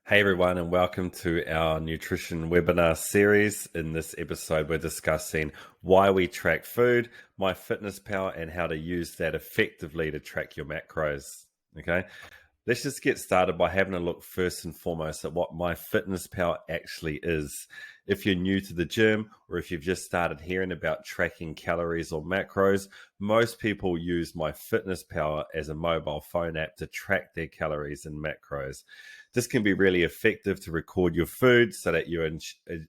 Hey everyone, and welcome to our nutrition webinar series. In this episode, we're discussing why we track food, MyFitnessPal, and how to use that effectively to track your macros. Okay, let's just get started by having a look first and foremost at what MyFitnessPal actually is. If you're new to the gym or if you've just started hearing about tracking calories or macros, most people use MyFitnessPal as a mobile phone app to track their calories and macros. This can be really effective to record your food so that you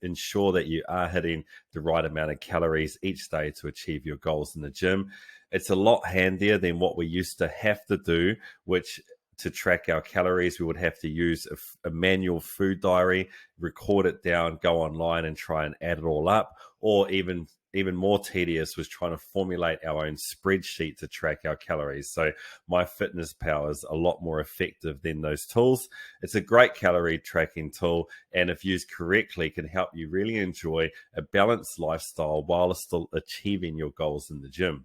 ensure that you are hitting the right amount of calories each day to achieve your goals in the gym. It's a lot handier than what we used to have to do, which to track our calories, we would have to use a manual food diary, record it down, go online and try and add it all up, or even more tedious was trying to formulate our own spreadsheet to track our calories. So MyFitnessPal is a lot more effective than those tools. It's a great calorie tracking tool, and if used correctly, can help you really enjoy a balanced lifestyle while still achieving your goals in the gym.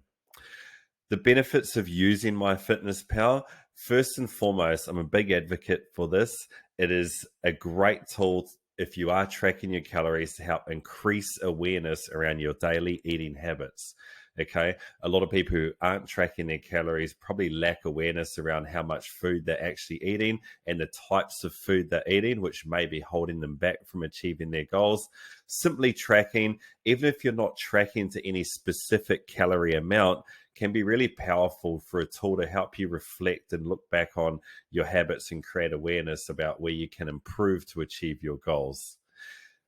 The benefits of using MyFitnessPal, first and foremost, I'm a big advocate for this. It is a great tool if you are tracking your calories to help increase awareness around your daily eating habits. Okay, a lot of people who aren't tracking their calories probably lack awareness around how much food they're actually eating and the types of food they're eating, which may be holding them back from achieving their goals. Simply tracking, even if you're not tracking to any specific calorie amount, can be really powerful for a tool to help you reflect and look back on your habits and create awareness about where you can improve to achieve your goals.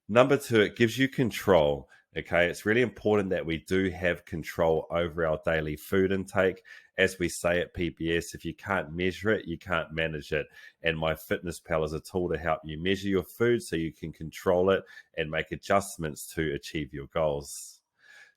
Number two, it gives you control. Okay, it's really important that we do have control over our daily food intake. As we say at PPS, if you can't measure it, you can't manage it. And MyFitnessPal is a tool to help you measure your food so you can control it and make adjustments to achieve your goals.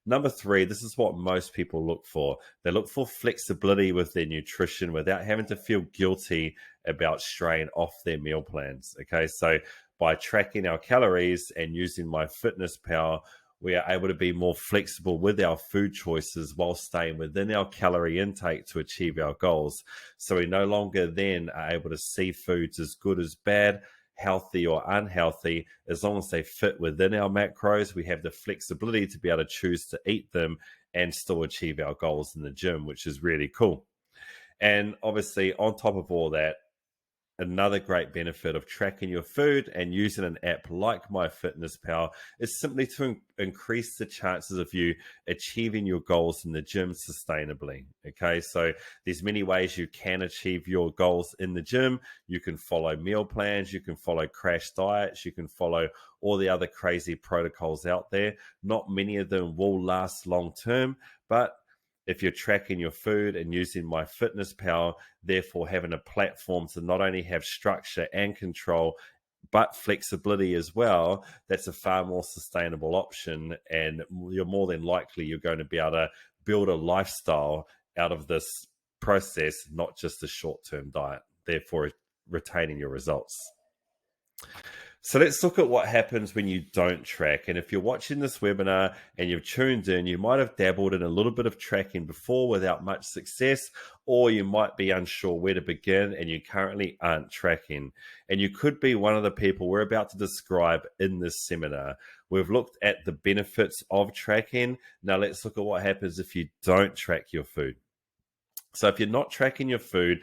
Number three, this is what most people look for. They look for flexibility with their nutrition without having to feel guilty about straying off their meal plans. Okay, so by tracking our calories and using MyFitnessPal, we are able to be more flexible with our food choices while staying within our calorie intake to achieve our goals. So we no longer then are able to see foods as good as bad, healthy or unhealthy. As long as they fit within our macros, we have the flexibility to be able to choose to eat them and still achieve our goals in the gym, which is really cool. And obviously, on top of all that, another great benefit of tracking your food and using an app like MyFitnessPal is simply to increase the chances of you achieving your goals in the gym sustainably. Okay, so there's many ways you can achieve your goals in the gym. You can follow meal plans, you can follow crash diets, you can follow all the other crazy protocols out there. Not many of them will last long term, but if you're tracking your food and using MyFitnessPal, therefore having a platform to not only have structure and control, but flexibility as well, that's a far more sustainable option. And you're more than likely you're going to be able to build a lifestyle out of this process, not just a short-term diet, therefore retaining your results. So let's look at what happens when you don't track. And if you're watching this webinar and you've tuned in, you might have dabbled in a little bit of tracking before without much success, or you might be unsure where to begin and you currently aren't tracking. And you could be one of the people we're about to describe in this seminar. We've looked at the benefits of tracking. Now let's look at what happens if you don't track your food. So if you're not tracking your food,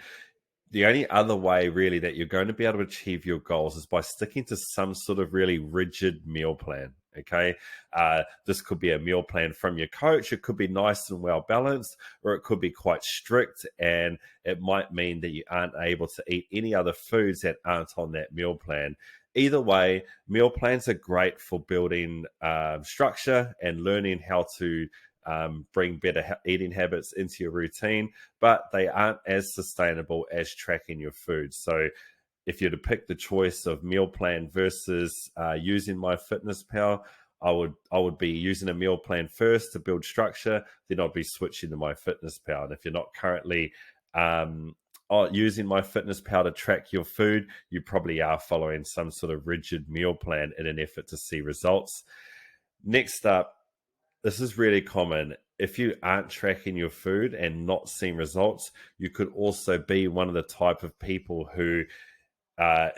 the only other way really that you're going to be able to achieve your goals is by sticking to some sort of really rigid meal plan. Okay. This could be a meal plan from your coach. It could be nice and well balanced, or it could be quite strict. And it might mean that you aren't able to eat any other foods that aren't on that meal plan. Either way, meal plans are great for building structure and learning how to bring better eating habits into your routine, but they aren't as sustainable as tracking your food. So if you're to pick the choice of meal plan versus using MyFitnessPal, I would be using a meal plan first to build structure, then I'd be switching to MyFitnessPal. And if you're not currently using MyFitnessPal to track your food, you probably are following some sort of rigid meal plan in an effort to see results. Next up, this is really common. If you aren't tracking your food and not seeing results, you could also be one of the type of people who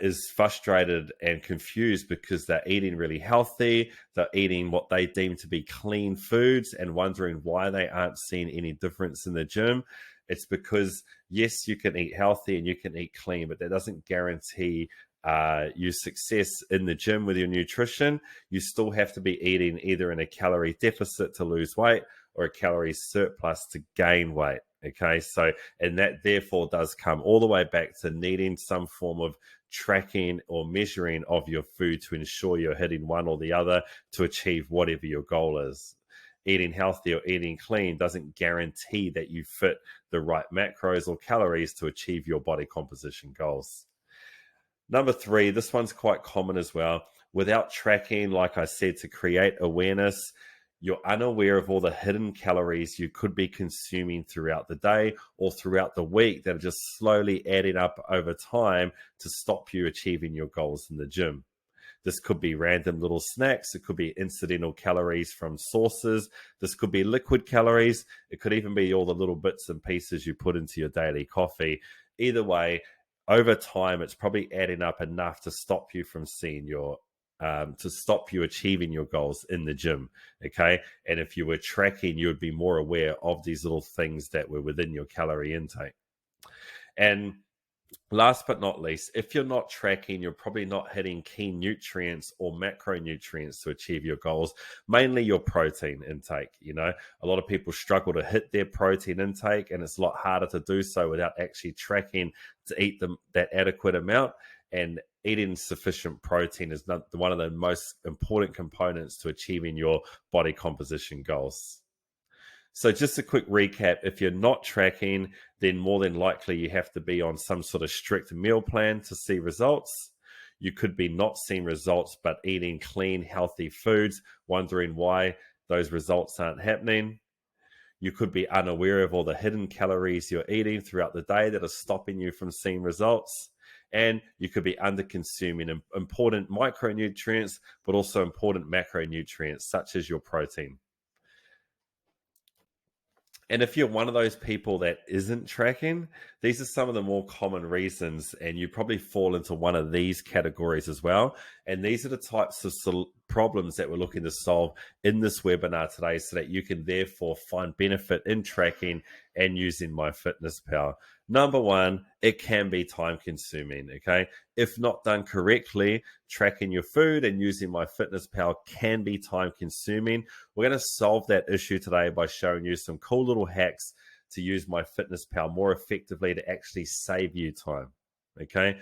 is frustrated and confused because they're eating really healthy, they're eating what they deem to be clean foods and wondering why they aren't seeing any difference in the gym. It's because, yes, you can eat healthy and you can eat clean, but that doesn't guarantee you success in the gym with your nutrition. You still have to be eating either in a calorie deficit to lose weight or a calorie surplus to gain weight. Okay, so, and that therefore does come all the way back to needing some form of tracking or measuring of your food to ensure you're hitting one or the other to achieve whatever your goal is. Eating healthy or eating clean doesn't guarantee that you fit the right macros or calories to achieve your body composition goals. Number 3, this one's quite common as well. Without tracking, like I said, to create awareness, you're unaware of all the hidden calories you could be consuming throughout the day or throughout the week that are just slowly adding up over time to stop you achieving your goals in the gym. This could be random little snacks. It could be incidental calories from sources. This could be liquid calories. It could even be all the little bits and pieces you put into your daily coffee. Either way, over time, it's probably adding up enough to stop you from seeing your to stop you achieving your goals in the gym. Okay. And if you were tracking, you would be more aware of these little things that were within your calorie intake. And last but not least, if you're not tracking, you're probably not hitting key nutrients or macronutrients to achieve your goals, mainly your protein intake. You know, a lot of people struggle to hit their protein intake, and it's a lot harder to do so without actually tracking to eat that adequate amount. And eating sufficient protein is one of the most important components to achieving your body composition goals. So just a quick recap, if you're not tracking, then more than likely you have to be on some sort of strict meal plan to see results. You could be not seeing results, but eating clean, healthy foods, wondering why those results aren't happening. You could be unaware of all the hidden calories you're eating throughout the day that are stopping you from seeing results. And you could be under consuming important micronutrients, but also important macronutrients, such as your protein. And if you're one of those people that isn't tracking, these are some of the more common reasons, and you probably fall into one of these categories as well. And these are the types of problems that we're looking to solve in this webinar today so that you can therefore find benefit in tracking and using MyFitnessPal. Number 1, it can be time consuming, okay? If not done correctly, tracking your food and using MyFitnessPal can be time consuming. We're going to solve that issue today by showing you some cool little hacks to use MyFitnessPal more effectively to actually save you time, okay?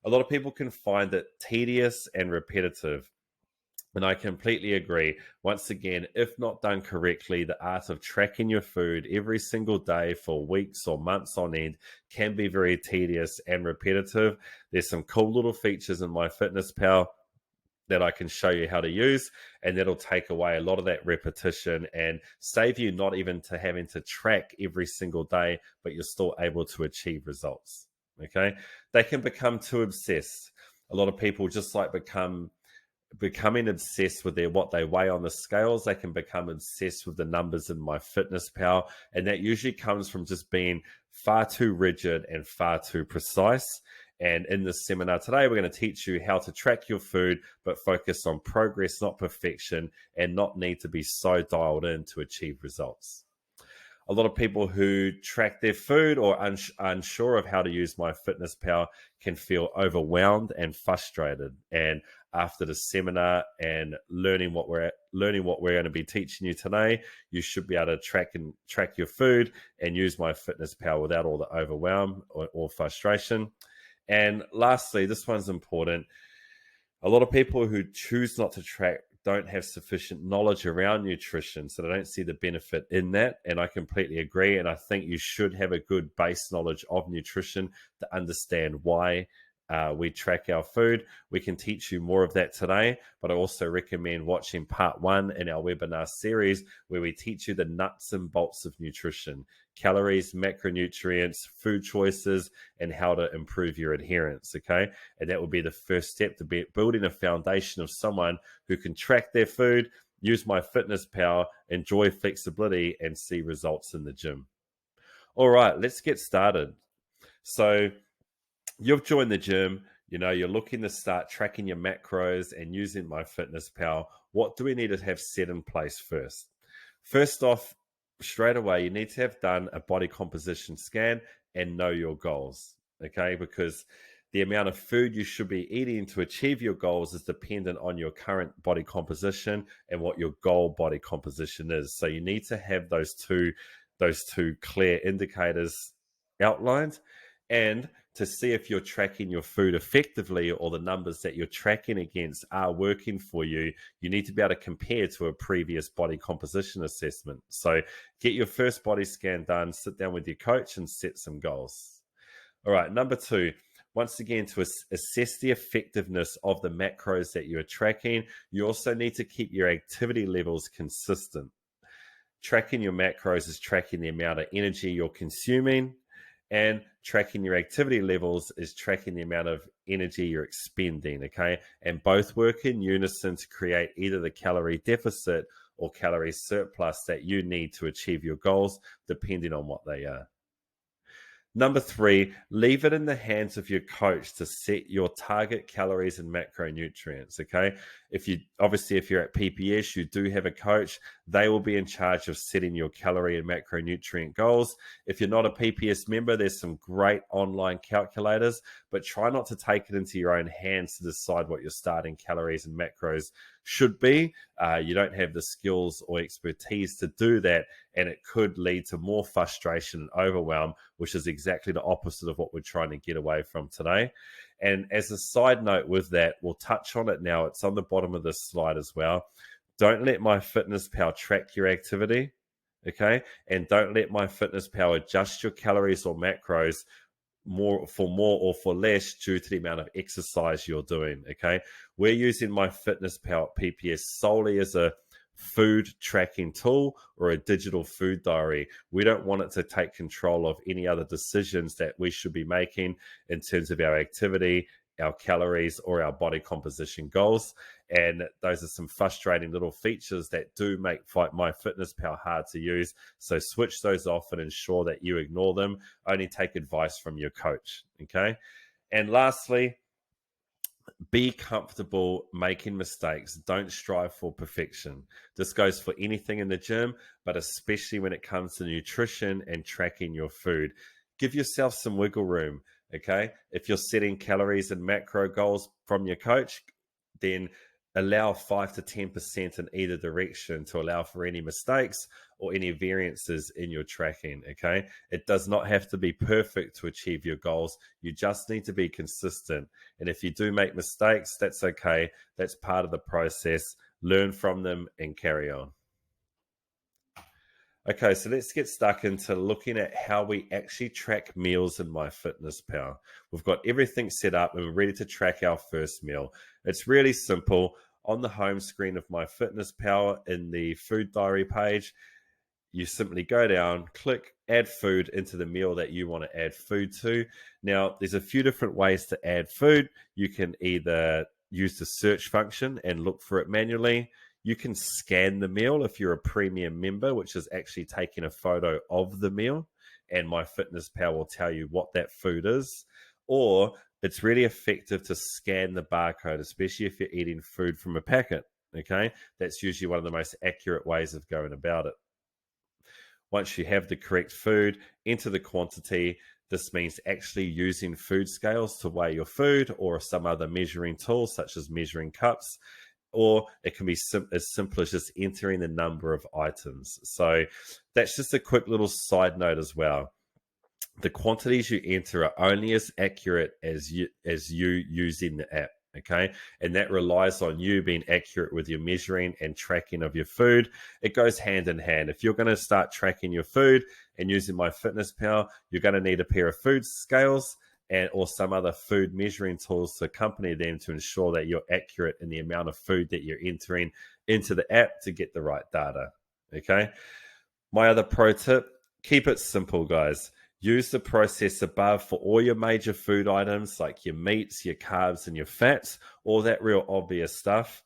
A lot of people can find it tedious and repetitive. And I completely agree. Once again, if not done correctly, the art of tracking your food every single day for weeks or months on end can be very tedious and repetitive. There's some cool little features in MyFitnessPal that I can show you how to use, and that'll take away a lot of that repetition and save you not even to having to track every single day, but you're still able to achieve results. Okay. They can become too obsessed. A lot of people just like becoming obsessed with what they weigh on the scales. They can become obsessed with the numbers in MyFitnessPal, and that usually comes from just being far too rigid and far too precise. And in this seminar today, we're going to teach you how to track your food, but focus on progress, not perfection, and not need to be so dialed in to achieve results. A lot of people who track their food or are unsure of how to use MyFitnessPal can feel overwhelmed and frustrated. And after the seminar and learning what we're going to be teaching you today, you should be able to track your food and use MyFitnessPal without all the overwhelm or frustration. And lastly, this one's important. A lot of people who choose not to track don't have sufficient knowledge around nutrition, so they don't see the benefit in that. And I completely agree. And I think you should have a good base knowledge of nutrition to understand why we track our food. We can teach you more of that today, but I also recommend watching part 1 in our webinar series where we teach you the nuts and bolts of nutrition, calories, macronutrients, food choices, and how to improve your adherence, okay? And that will be the first step to building a foundation of someone who can track their food, use MyFitnessPal, enjoy flexibility, and see results in the gym. All right, let's get started. So you've joined the gym, You're looking to start tracking your macros and using MyFitnessPal. What do we need to have set in place first? First off, straight away, you need to have done a body composition scan and know your goals, okay? Because the amount of food you should be eating to achieve your goals is dependent on your current body composition and what your goal body composition is. So you need to have those two clear indicators outlined, and to see if you're tracking your food effectively or the numbers that you're tracking against are working for you, you need to be able to compare to a previous body composition assessment. So get your first body scan done, sit down with your coach and set some goals. All right, number 2, once again, to assess the effectiveness of the macros that you're tracking, you also need to keep your activity levels consistent. Tracking your macros is tracking the amount of energy you're consuming, and tracking your activity levels is tracking the amount of energy you're expending, okay? And both work in unison to create either the calorie deficit or calorie surplus that you need to achieve your goals, depending on what they are. Number 3, leave it in the hands of your coach to set your target calories and macronutrients, okay? If you're at PPS, you do have a coach. They will be in charge of setting your calorie and macronutrient goals. If you're not a PPS member, there's some great online calculators, but try not to take it into your own hands to decide what your starting calories and macros should be. You don't have the skills or expertise to do that, and it could lead to more frustration and overwhelm, which is exactly the opposite of what we're trying to get away from today. And as a side note with that, we'll touch on it now. It's on the bottom of this slide as well. Don't let MyFitnessPal track your activity, okay? And don't let MyFitnessPal adjust your calories or macros more or for less due to the amount of exercise you're doing, okay? We're using MyFitnessPal PPS solely as a food tracking tool or a digital food diary. We don't want it to take control of any other decisions that we should be making in terms of our activity, our calories, or our body composition goals. And those are some frustrating little features that do make MyFitnessPal hard to use. So switch those off and ensure that you ignore them. Only take advice from your coach, okay? And lastly, be comfortable making mistakes. Don't strive for perfection. This goes for anything in the gym, but especially when it comes to nutrition and tracking your food. Give yourself some wiggle room, okay? If you're setting calories and macro goals from your coach, then allow 5 to 10% in either direction to allow for any mistakes or any variances in your tracking, okay? It does not have to be perfect to achieve your goals. You just need to be consistent. And if you do make mistakes, that's okay. That's part of the process. Learn from them and carry on. Okay, so let's get stuck into looking at how we actually track meals in MyFitnessPal. We've got everything set up and we're ready to track our first meal. It's really simple. On the home screen of MyFitnessPal in the food diary page, you simply go down, click add food into the meal that you want to add food to. Now, there's a few different ways to add food. You can either use the search function and look for it manually. You can scan the meal if you're a premium member, which is actually taking a photo of the meal, and MyFitnessPal will tell you what that food is. Or it's really effective to scan the barcode, especially if you're eating food from a packet, okay? That's usually one of the most accurate ways of going about it. Once you have the correct food, enter the quantity. This means actually using food scales to weigh your food or some other measuring tool, such as measuring cups. Or it can be as simple as just entering the number of items. So that's just a quick little side note as well. The quantities you enter are only as accurate as you using the app, okay? And that relies on you being accurate with your measuring and tracking of your food. It goes hand in hand. If you're going to start tracking your food and using MyFitnessPal, you're going to need a pair of food scales or some other food measuring tools to accompany them to ensure that you're accurate in the amount of food that you're entering into the app to get the right data, okay? My other pro tip, keep it simple, guys. Use the process above for all your major food items like your meats, your carbs, and your fats, all that real obvious stuff.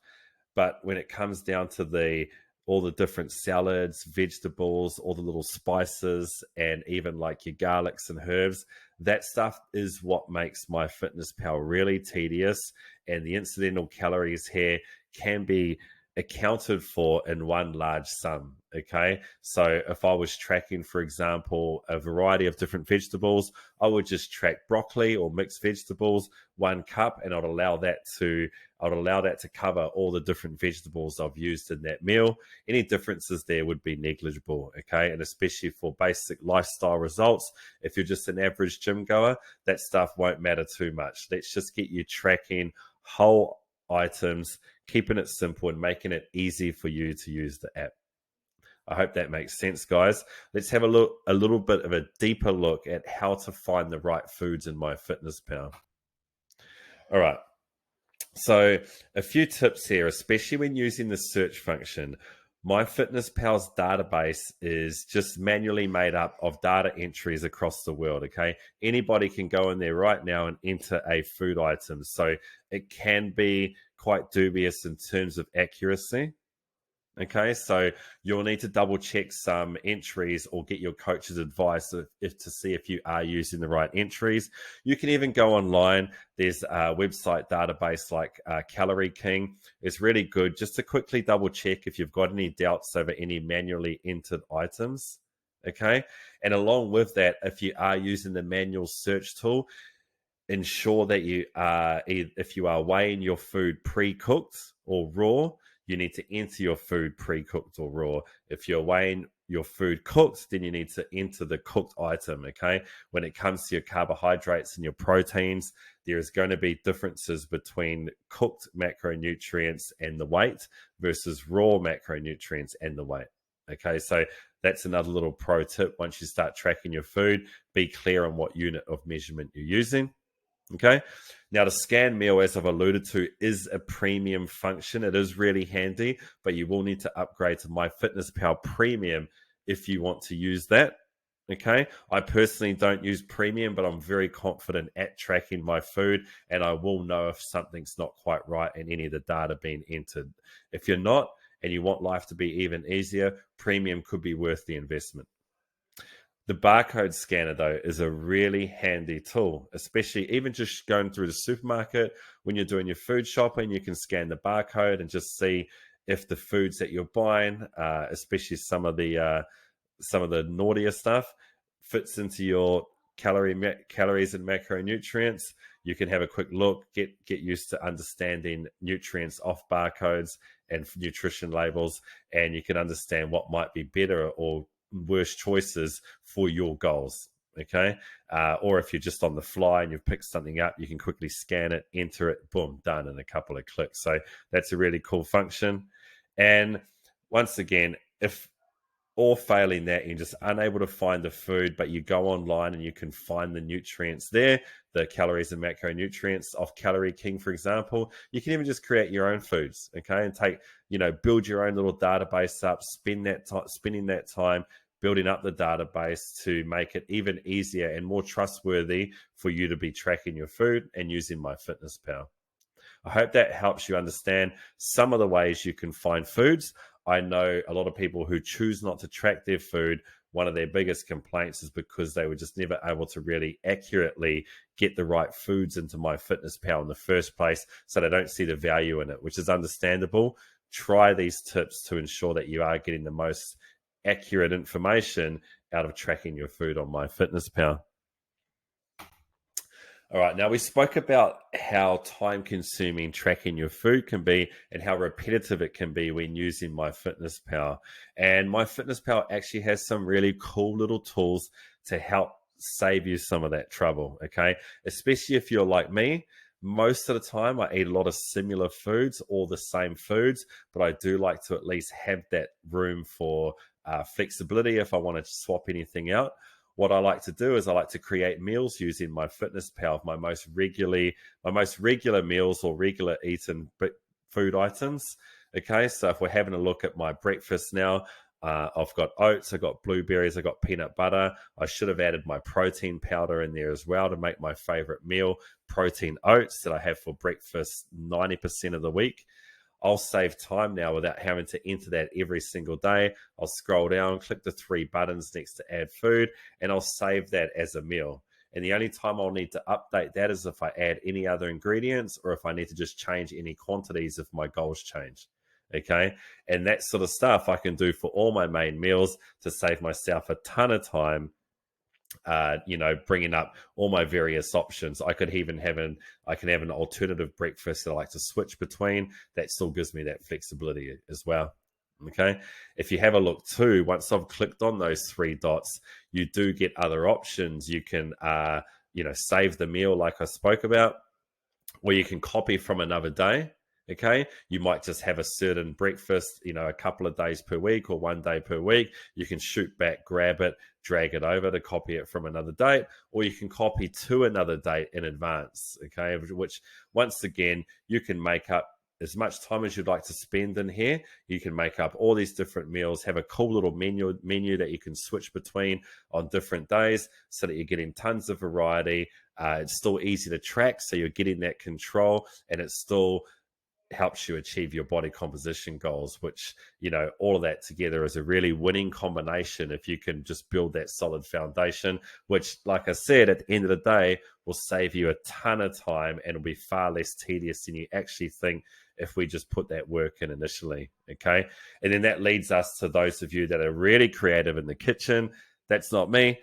But when it comes down to the all the different salads, vegetables, all the little spices, and even like your garlics and herbs. That stuff is what makes MyFitnessPal really tedious, and the incidental calories here can be accounted for in one large sum. Okay, so if I was tracking, for example, a variety of different vegetables, I would just track broccoli or mixed vegetables, 1 cup, and I'd allow that to cover all the different vegetables I've used in that meal. Any differences there would be negligible. Okay, and especially for basic lifestyle results, if you're just an average gym goer, that stuff won't matter too much. Let's just get you tracking whole items, keeping it simple and making it easy for you to use the app. I hope that makes sense, guys. Let's have a little bit of a deeper look at how to find the right foods in MyFitnessPal. All right. So a few tips here, especially when using the search function. MyFitnessPal's database is just manually made up of data entries across the world, okay? Anybody can go in there right now and enter a food item. So it can be quite dubious in terms of accuracy. Okay, so you'll need to double check some entries or get your coach's advice if to see if you are using the right entries. You can even go online. There's a website database like Calorie King. It's really good just to quickly double check if you've got any doubts over any manually entered items. Okay, and along with that, if you are using the manual search tool, ensure that if you are weighing your food pre-cooked or raw, you need to enter your food pre-cooked or raw. If you're weighing your food cooked, then you need to enter the cooked item, okay? When it comes to your carbohydrates and your proteins, there is going to be differences between cooked macronutrients and the weight versus raw macronutrients and the weight, okay? So that's another little pro tip. Once you start tracking your food, be clear on what unit of measurement you're using. Okay, now the scan meal, as I've alluded to, is a premium function. It is really handy, but you will need to upgrade to MyFitnessPal Premium if you want to use that. Okay, I personally don't use Premium, but I'm very confident at tracking my food, and I will know if something's not quite right in any of the data being entered. If you're not, and you want life to be even easier, Premium could be worth the investment. The barcode scanner, though, is a really handy tool, especially even just going through the supermarket. When you're doing your food shopping, you can scan the barcode and just see if the foods that you're buying, especially some of the naughtier stuff, fits into your calories and macronutrients. You can have a quick look, get used to understanding nutrients off barcodes and nutrition labels, and you can understand what might be better or worse choices for your goals. Okay, or if you're just on the fly and you've picked something up, you can quickly scan it, enter it, boom, done in a couple of clicks. So that's a really cool function. And once again, if or failing that, you're just unable to find the food, but you go online and you can find the nutrients there, the calories and macronutrients of Calorie King, for example. You can even just create your own foods, okay, and build your own little database up, spending that time building up the database to make it even easier and more trustworthy for you to be tracking your food and using MyFitnessPal. I hope that helps you understand some of the ways you can find foods. I know a lot of people who choose not to track their food. One of their biggest complaints is because they were just never able to really accurately get the right foods into MyFitnessPal in the first place, so they don't see the value in it, which is understandable. Try these tips to ensure that you are getting the most accurate information out of tracking your food on MyFitnessPal. All right, now we spoke about how time-consuming tracking your food can be and how repetitive it can be when using MyFitnessPal. And MyFitnessPal actually has some really cool little tools to help save you some of that trouble, okay? Especially if you're like me. Most of the time, I eat a lot of similar foods or the same foods, but I do like to at least have that room for flexibility if I want to swap anything out. What I like to do is I like to create meals using MyFitnessPal, my most regular meals or regular eaten food items. Okay, so if we're having a look at my breakfast now, I've got oats, I've got blueberries, I've got peanut butter. I should have added my protein powder in there as well to make my favorite meal, protein oats that I have for breakfast 90% of the week. I'll save time now without having to enter that every single day. I'll scroll down, click the 3 buttons next to add food, and I'll save that as a meal. And the only time I'll need to update that is if I add any other ingredients or if I need to just change any quantities if my goals change. Okay. And that sort of stuff I can do for all my main meals to save myself a ton of time. Bringing up all my various options. I can have an alternative breakfast that I like to switch between. That still gives me that flexibility as well. Okay. If you have a look too, once I've clicked on those 3 dots, you do get other options. You can, save the meal like I spoke about, or you can copy from another day. Okay. You might just have a certain breakfast, a couple of days per week or 1 day per week. You can shoot back, grab it, drag it over to copy it from another date, or you can copy to another date in advance. Okay. Which once again, you can make up as much time as you'd like to spend in here. You can make up all these different meals, have a cool little menu that you can switch between on different days so that you're getting tons of variety. It's still easy to track, so you're getting that control, and it still helps you achieve your body composition goals, which, all of that together is a really winning combination if you can just build that solid foundation, which, like I said, at the end of the day, will save you a ton of time and will be far less tedious than you actually think if we just put that work in initially. Okay. And then that leads us to those of you that are really creative in the kitchen. That's not me,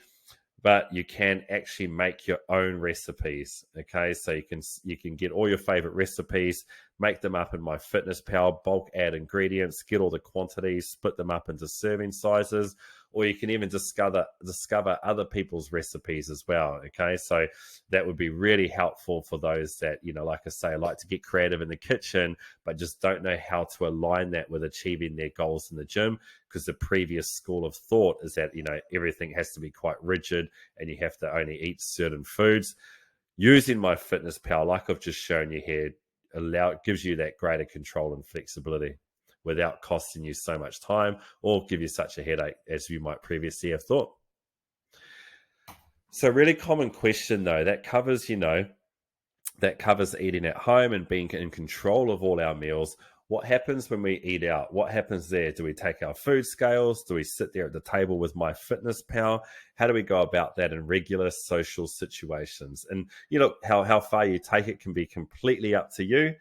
but you can actually make your own recipes. Okay, so you can get all your favorite recipes, make them up in MyFitnessPal, bulk add ingredients, get all the quantities, split them up into serving sizes, or you can even discover other people's recipes as well. Okay, so that would be really helpful for those that, like I say, like to get creative in the kitchen, but just don't know how to align that with achieving their goals in the gym, because the previous school of thought is that, everything has to be quite rigid and you have to only eat certain foods. Using MyFitnessPal, like I've just shown you here, gives you that greater control and flexibility without costing you so much time or give you such a headache as you might previously have thought. So really common question though, that covers eating at home and being in control of all our meals. What happens when we eat out? What happens there? Do we take our food scales? Do we sit there at the table with MyFitnessPal? How do we go about that in regular social situations? And how far you take it can be completely up to you.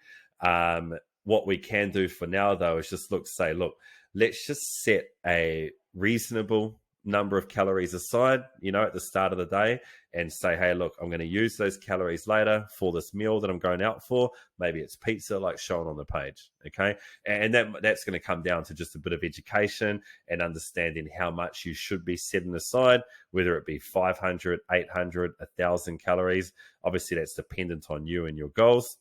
What we can do for now, though, is just let's just set a reasonable number of calories aside, at the start of the day, and say, hey, look, I'm going to use those calories later for this meal that I'm going out for. Maybe it's pizza, like shown on the page. Okay. And that's going to come down to just a bit of education and understanding how much you should be setting aside, whether it be 500, 800, 1,000 calories. Obviously, that's dependent on you and your goals.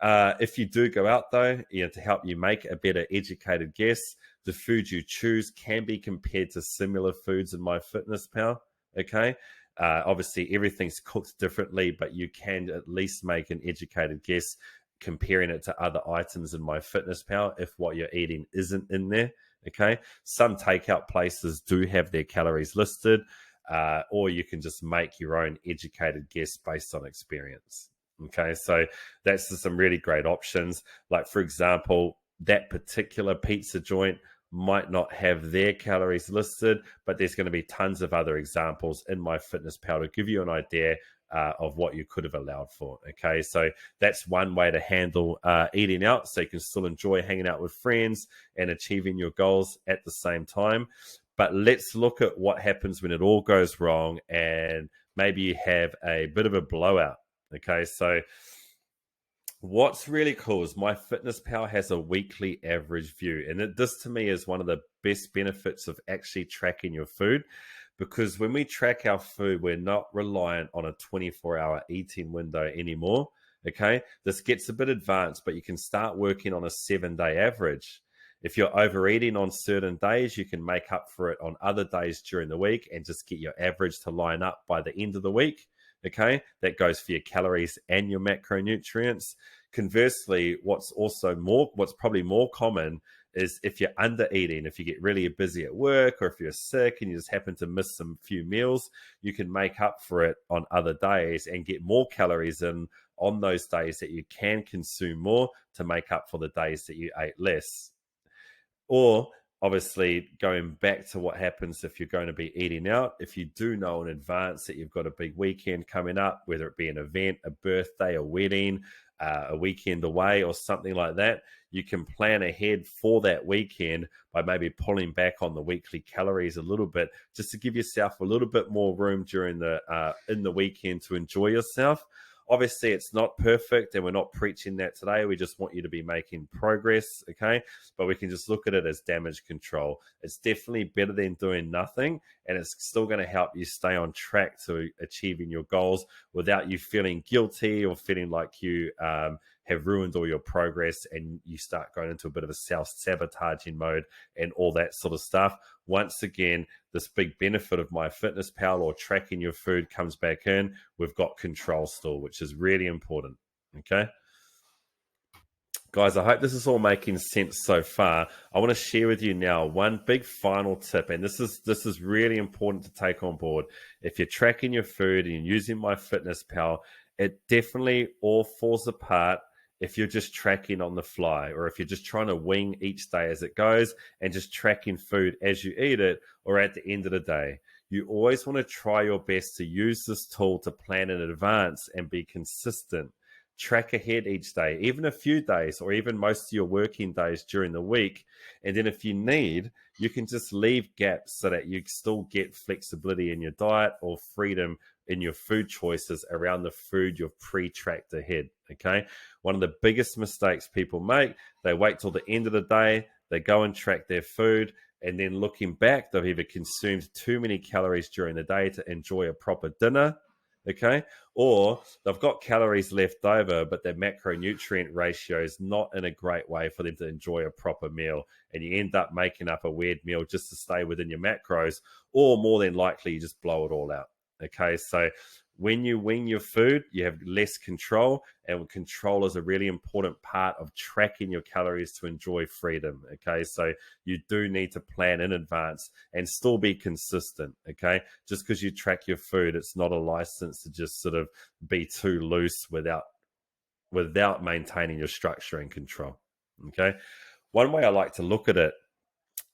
If you do go out, though, to help you make a better educated guess, the food you choose can be compared to similar foods in MyFitnessPal. Okay. Obviously, everything's cooked differently, but you can at least make an educated guess comparing it to other items in MyFitnessPal if what you're eating isn't in there. Okay. Some takeout places do have their calories listed, or you can just make your own educated guess based on experience. Okay, so that's just some really great options. Like, for example, that particular pizza joint might not have their calories listed, but there's going to be tons of other examples in MyFitnessPal to give you an idea of what you could have allowed for. Okay, so that's one way to handle eating out, so you can still enjoy hanging out with friends and achieving your goals at the same time. But let's look at what happens when it all goes wrong and maybe you have a bit of a blowout. Okay, so what's really cool is MyFitnessPal has a weekly average view. And this to me is one of the best benefits of actually tracking your food, because when we track our food, we're not reliant on a 24-hour eating window anymore. Okay, this gets a bit advanced, but you can start working on a 7-day average. If you're overeating on certain days, you can make up for it on other days during the week and just get your average to line up by the end of the week. Okay, that goes for your calories and your macronutrients. Conversely, what's probably more common is if you're under eating, if you get really busy at work, or if you're sick and you just happen to miss some few meals, you can make up for it on other days and get more calories in on those days that you can consume more to make up for the days that you ate less. Or obviously going back to what happens if you're going to be eating out, if you do know in advance that you've got a big weekend coming up, whether it be an event, a birthday, a wedding, a weekend away or something like that, you can plan ahead for that weekend by maybe pulling back on the weekly calories a little bit, just to give yourself a little bit more room during the in the weekend to enjoy yourself. Obviously, it's not perfect, and we're not preaching that today. We just want you to be making progress, okay? But we can just look at it as damage control. It's definitely better than doing nothing, and it's still going to help you stay on track to achieving your goals without you feeling guilty or feeling like you have ruined all your progress and you start going into a bit of a self-sabotaging mode and all that sort of stuff. Once again, this big benefit of MyFitnessPal or tracking your food comes back in. We've got control still, which is really important. Okay. Guys, I hope this is all making sense so far. I want to share with you now one big final tip, and this is really important to take on board. If you're tracking your food and you're using MyFitnessPal, it definitely all falls apart if you're just tracking on the fly, or if you're just trying to wing each day as it goes and just tracking food as you eat it, or at the end of the day. You always want to try your best to use this tool to plan in advance and be consistent. Track ahead each day, even a few days, or even most of your working days during the week. And then if you need, you can just leave gaps so that you still get flexibility in your diet or freedom in your food choices around the food you've pre-tracked ahead. Okay. One of the biggest mistakes people make, they wait till the end of the day, they go and track their food, and then looking back, they've either consumed too many calories during the day to enjoy a proper dinner, okay, or they've got calories left over, but their macronutrient ratio is not in a great way for them to enjoy a proper meal, and you end up making up a weird meal just to stay within your macros, or more than likely you just blow it all out. Okay, so when you wing your food, you have less control, and control is a really important part of tracking your calories to enjoy freedom. Okay, so you do need to plan in advance and still be consistent. Okay, just because you track your food, it's not a license to just sort of be too loose without maintaining your structure and control. Okay, one way I like to look at it,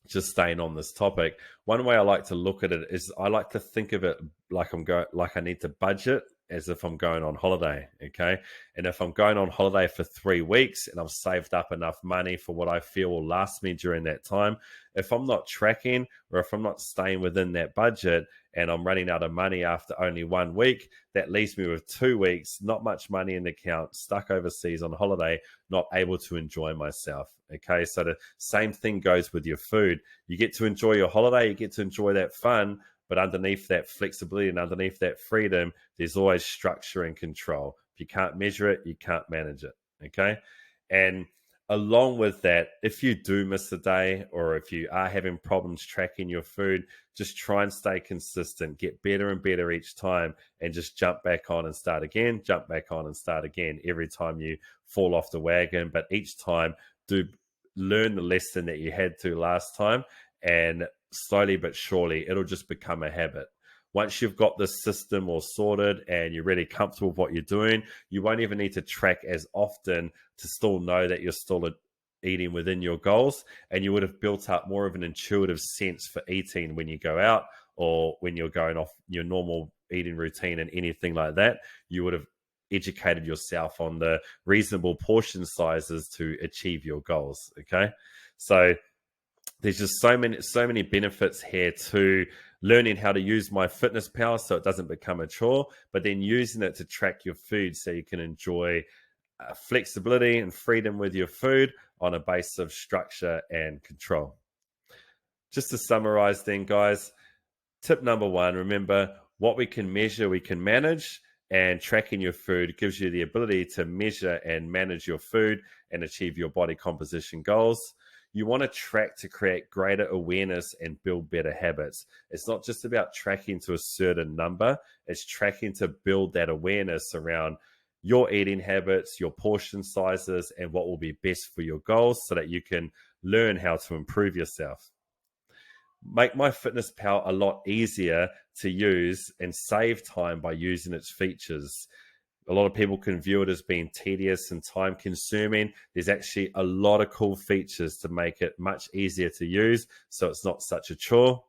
just staying on this topic, one way I like to look at it is I like to think of it like like I need to budget as if I'm going on holiday. Okay. And if I'm going on holiday for 3 weeks and I've saved up enough money for what I feel will last me during that time, if I'm not tracking, or if I'm not staying within that budget and I'm running out of money after only 1 week, that leaves me with 2 weeks, not much money in the account, stuck overseas on holiday, not able to enjoy myself. Okay. So the same thing goes with your food. You get to enjoy your holiday, you get to enjoy that fun, but underneath that flexibility and underneath that freedom, there's always structure and control. If you can't measure it, you can't manage it. Okay. And along with that, if you do miss a day, or if you are having problems tracking your food, just try and stay consistent, get better and better each time, and just jump back on and start again, jump back on and start again every time you fall off the wagon. But each time, do learn the lesson that you had to last time, and slowly but surely it'll just become a habit. Once you've got this system all sorted and you're really comfortable with what you're doing, you won't even need to track as often to still know that you're still eating within your goals, and you would have built up more of an intuitive sense for eating when you go out, or when you're going off your normal eating routine and anything like that. You would have educated yourself on the reasonable portion sizes to achieve your goals. Okay, so there's just so many benefits here to learning how to use MyFitnessPal so it doesn't become a chore, but then using it to track your food so you can enjoy flexibility and freedom with your food on a base of structure and control. Just to summarize then, guys, tip number 1, remember, what we can measure, we can manage, and tracking your food gives you the ability to measure and manage your food and achieve your body composition goals. You want to track to create greater awareness and build better habits. It's not just about tracking to a certain number, it's tracking to build that awareness around your eating habits, your portion sizes, and what will be best for your goals so that you can learn how to improve yourself. Make MyFitnessPal a lot easier to use and save time by using its features. A lot of people can view it as being tedious and time consuming. There's actually a lot of cool features to make it much easier to use, so it's not such a chore.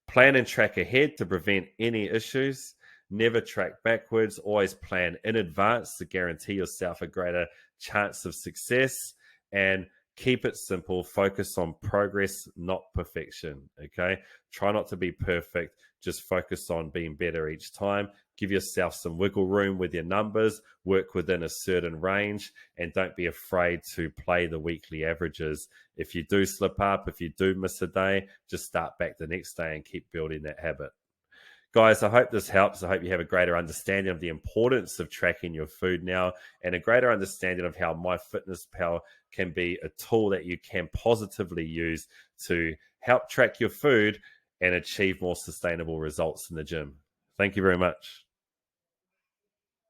Plan and track ahead to prevent any issues. Never track backwards. Always plan in advance to guarantee yourself a greater chance of success. And keep it simple. Focus on progress, not perfection. Okay. Try not to be perfect. Just focus on being better each time. Give yourself some wiggle room with your numbers. Work within a certain range. And don't be afraid to play the weekly averages. If you do slip up, if you do miss a day, just start back the next day and keep building that habit. Guys, I hope this helps. I hope you have a greater understanding of the importance of tracking your food now and a greater understanding of how MyFitnessPal can be a tool that you can positively use to help track your food and achieve more sustainable results in the gym. Thank you very much.